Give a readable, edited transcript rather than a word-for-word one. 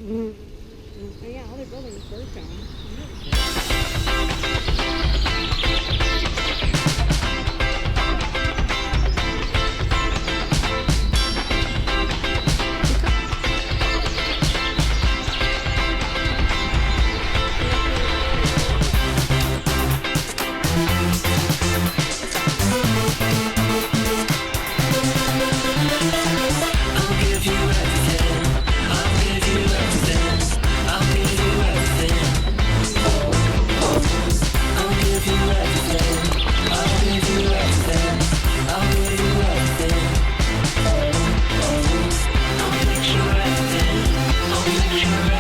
Oh yeah, all they're building is bird town. I'll make sure